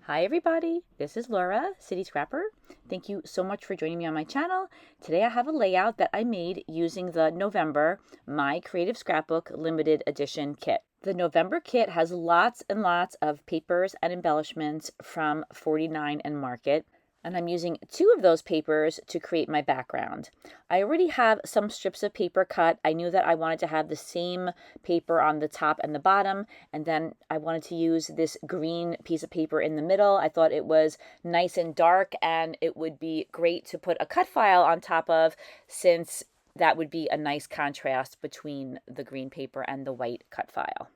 Hi everybody, this is Laura, City Scrapper. Thank you so much for joining me on my channel. Today I have a layout that I made using the November My Creative Scrapbook Limited Edition kit. The November kit has lots and lots of papers and embellishments from 49 and Market, and I'm using 2 of those papers to create my background. I already have some strips of paper cut. I knew that I wanted to have the same paper on the top and the bottom, and then I wanted to use this green piece of paper in the middle. I thought it was nice and dark, and it would be great to put a cut file on top of, since that would be a nice contrast between the green paper and the white cut file.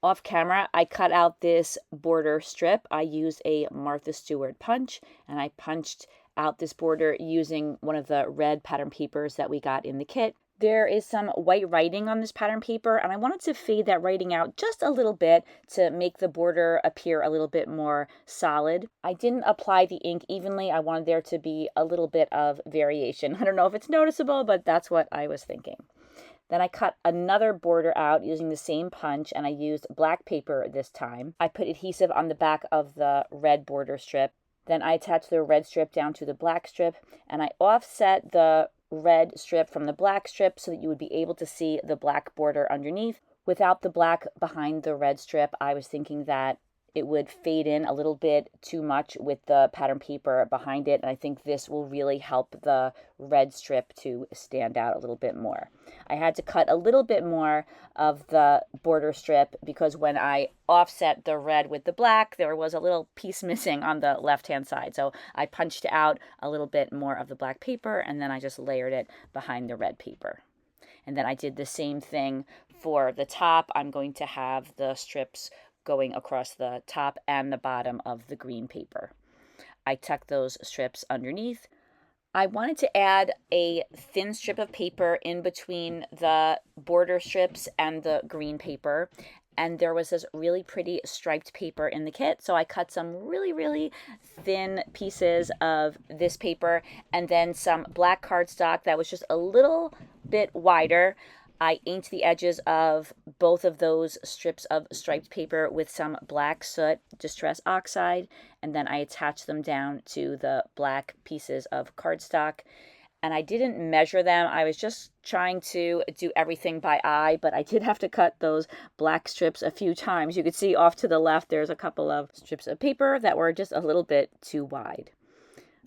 Off camera, I cut out this border strip. I used a Martha Stewart punch, and I punched out this border using one of the red pattern papers that we got in the kit. There is some white writing on this pattern paper, and I wanted to fade that writing out just a little bit to make the border appear a little bit more solid. I didn't apply the ink evenly. I wanted there to be a little bit of variation. I don't know if it's noticeable, but that's what I was thinking. Then I cut another border out using the same punch, and I used black paper this time. I put adhesive on the back of the red border strip. Then I attached the red strip down to the black strip, and I offset the red strip from the black strip so that you would be able to see the black border underneath. Without the black behind the red strip, I was thinking that it would fade in a little bit too much with the pattern paper behind it, and I think this will really help the red strip to stand out a little bit more. I had to cut a little bit more of the border strip because when I offset the red with the black, there was a little piece missing on the left-hand side. So I punched out a little bit more of the black paper, and then I just layered it behind the red paper. And then I did the same thing for the top. I'm going to have the strips going across the top and the bottom of the green paper. I tucked those strips underneath. I wanted to add a thin strip of paper in between the border strips and the green paper, and there was this really pretty striped paper in the kit, so I cut some really thin pieces of this paper and then some black cardstock that was just a little bit wider. I inked the edges of both of those strips of striped paper with some black soot, Distress Oxide, and then I attached them down to the black pieces of cardstock. And I didn't measure them. I was just trying to do everything by eye, but I did have to cut those black strips a few times. You could see off to the left, there's a couple of strips of paper that were just a little bit too wide.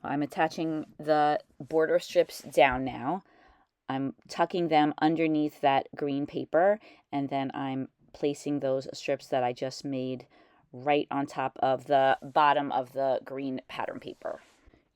I'm attaching the border strips down now. I'm tucking them underneath that green paper, and then I'm placing those strips that I just made right on top of the bottom of the green pattern paper.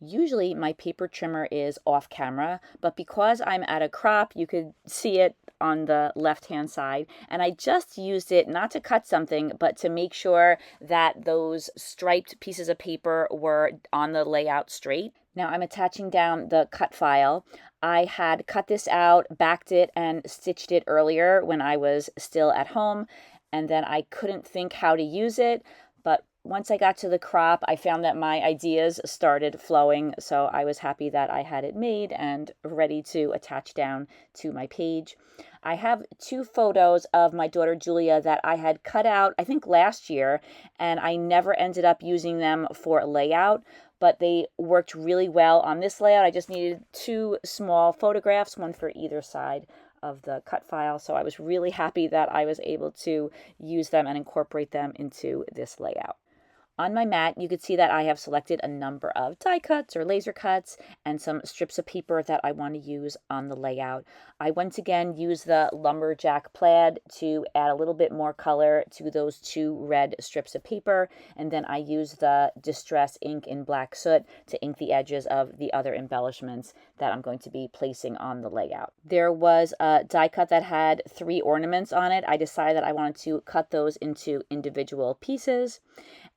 Usually my paper trimmer is off camera, but because I'm at a crop, you could see it on the left-hand side, and I just used it not to cut something, but to make sure that those striped pieces of paper were on the layout straight. Now I'm attaching down the cut file. I had cut this out, backed it, and stitched it earlier when I was still at home, and then I couldn't think how to use it, but once I got to the crop, I found that my ideas started flowing, so I was happy that I had it made and ready to attach down to my page. I have 2 photos of my daughter Julia that I had cut out, I think last year, and I never ended up using them for layout, but they worked really well on this layout. I just needed 2 small photographs, one for either side of the cut file, so I was really happy that I was able to use them and incorporate them into this layout. On my mat, you could see that I have selected a number of die cuts or laser cuts and some strips of paper that I want to use on the layout. I once again used the lumberjack plaid to add a little bit more color to those 2 red strips of paper, and then I used the Distress ink in black soot to ink the edges of the other embellishments that I'm going to be placing on the layout. There was a die cut that had 3 ornaments on it. I decided that I wanted to cut those into individual pieces.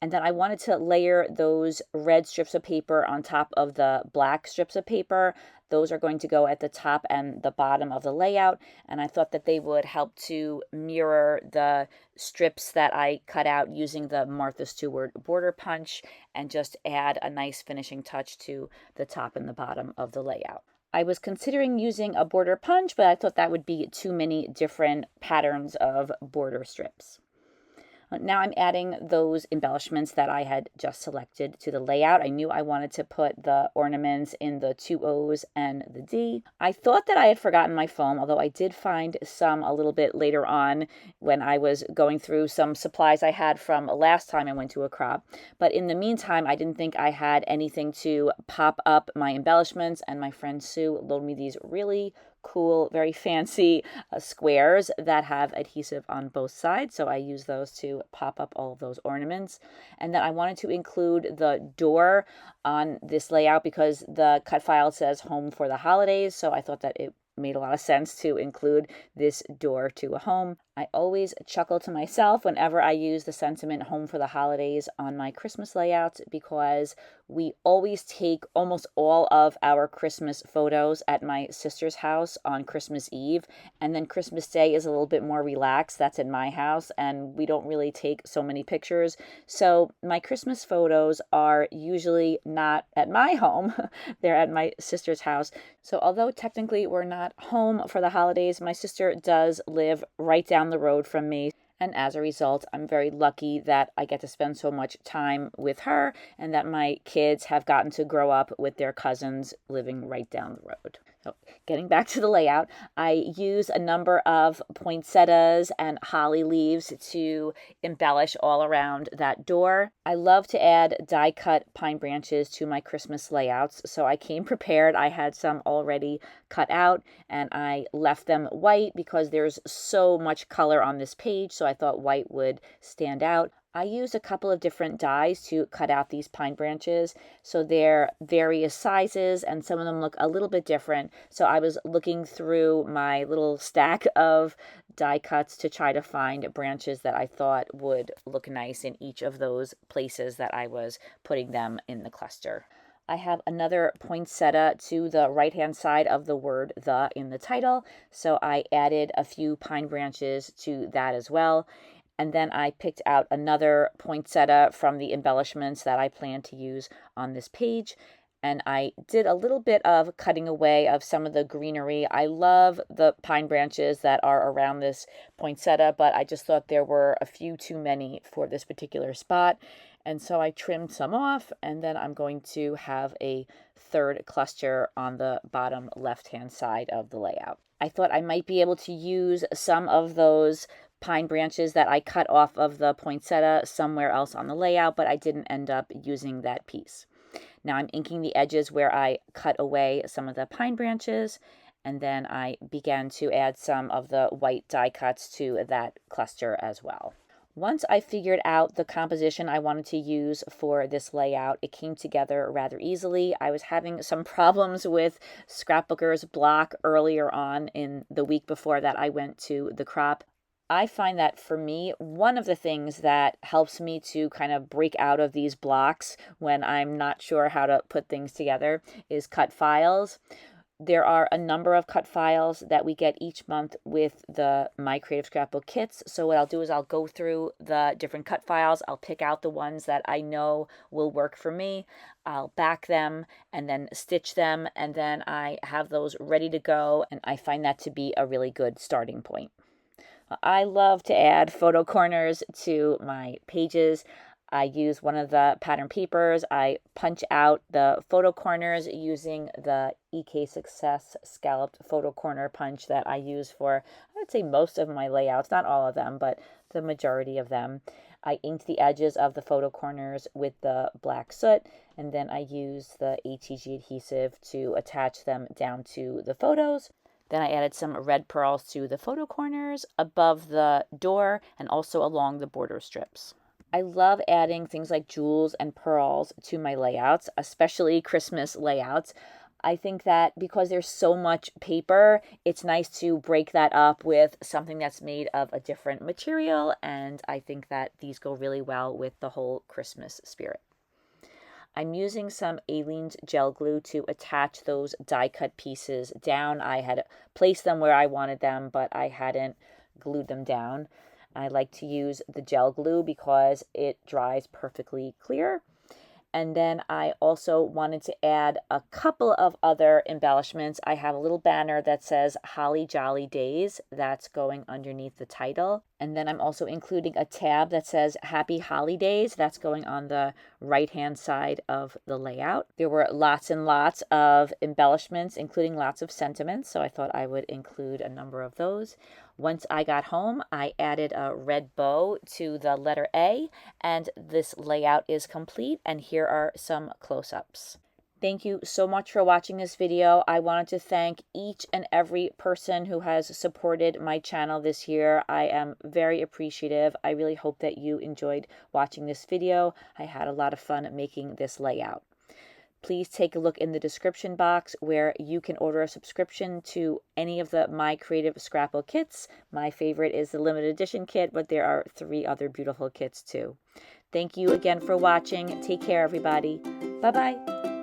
And then I wanted to layer those red strips of paper on top of the black strips of paper. Those are going to go at the top and the bottom of the layout. And I thought that they would help to mirror the strips that I cut out using the Martha Stewart border punch and just add a nice finishing touch to the top and the bottom of the layout. I was considering using a border punch, but I thought that would be too many different patterns of border strips. Now I'm adding those embellishments that I had just selected to the layout. I knew I wanted to put the ornaments in the 2 O's and the D. I thought that I had forgotten my foam, although I did find some a little bit later on when I was going through some supplies I had from last time I went to a crop. But in the meantime, I didn't think I had anything to pop up my embellishments, and my friend Sue loaned me these really cool, very fancy squares that have adhesive on both sides. So I use those to pop up all of those ornaments. And then I wanted to include the door on this layout because the cut file says home for the holidays. So I thought that it made a lot of sense to include this door to a home. I always chuckle to myself whenever I use the sentiment home for the holidays on my Christmas layouts because we always take almost all of our Christmas photos at my sister's house on Christmas Eve, and then Christmas Day is a little bit more relaxed. That's in my house, and we don't really take so many pictures. So my Christmas photos are usually not at my home. They're at my sister's house. So although technically we're not home for the holidays, my sister does live right down the road from me. And as a result, I'm very lucky that I get to spend so much time with her and that my kids have gotten to grow up with their cousins living right down the road. So getting back to the layout, I use a number of poinsettias and holly leaves to embellish all around that door. I love to add die-cut pine branches to my Christmas layouts, so I came prepared. I had some already cut out, and I left them white because there's so much color on this page, so I thought white would stand out. I used a couple of different dies to cut out these pine branches, so they're various sizes and some of them look a little bit different. So I was looking through my little stack of die cuts to try to find branches that I thought would look nice in each of those places that I was putting them in the cluster. I have another poinsettia to the right-hand side of the word the in the title, so I added a few pine branches to that as well. And then I picked out another poinsettia from the embellishments that I plan to use on this page. And I did a little bit of cutting away of some of the greenery. I love the pine branches that are around this poinsettia, but I just thought there were a few too many for this particular spot. And so I trimmed some off, and then I'm going to have a third cluster on the bottom left-hand side of the layout. I thought I might be able to use some of those pine branches that I cut off of the poinsettia somewhere else on the layout, but I didn't end up using that piece. Now I'm inking the edges where I cut away some of the pine branches, and then I began to add some of the white die cuts to that cluster as well. Once I figured out the composition I wanted to use for this layout, it came together rather easily. I was having some problems with Scrapbooker's block earlier on in the week before that I went to the crop. I find that for me, one of the things that helps me to kind of break out of these blocks when I'm not sure how to put things together is cut files. There are a number of cut files that we get each month with the My Creative Scrapbook kits. So what I'll do is I'll go through the different cut files. I'll pick out the ones that I know will work for me. I'll back them and then stitch them, and then I have those ready to go, and I find that to be a really good starting point. I love to add photo corners to my pages. I use one of the pattern papers. I punch out the photo corners using the EK Success scalloped photo corner punch that I use for, I would say, most of my layouts, not all of them, but the majority of them. I inked the edges of the photo corners with the black soot, and then I use the ATG adhesive to attach them down to the photos. Then I added some red pearls to the photo corners, above the door, and also along the border strips. I love adding things like jewels and pearls to my layouts, especially Christmas layouts. I think that because there's so much paper, it's nice to break that up with something that's made of a different material, and I think that these go really well with the whole Christmas spirit. I'm using some Aleene's gel glue to attach those die cut pieces down. I had placed them where I wanted them, but I hadn't glued them down. I like to use the gel glue because it dries perfectly clear. And then I also wanted to add a couple of other embellishments. I have a little banner that says Holly Jolly Days. That's going underneath the title. And then I'm also including a tab that says Happy Holidays. That's going on the right-hand side of the layout. There were lots and lots of embellishments, including lots of sentiments, so I thought I would include a number of those. Once I got home, I added a red bow to the letter A, and this layout is complete, and here are some close-ups. Thank you so much for watching this video. I wanted to thank each and every person who has supported my channel this year. I am very appreciative. I really hope that you enjoyed watching this video. I had a lot of fun making this layout. Please take a look in the description box where you can order a subscription to any of the My Creative Scrapbook kits. My favorite is the limited edition kit, but there are 3 other beautiful kits too. Thank you again for watching. Take care, everybody. Bye-bye.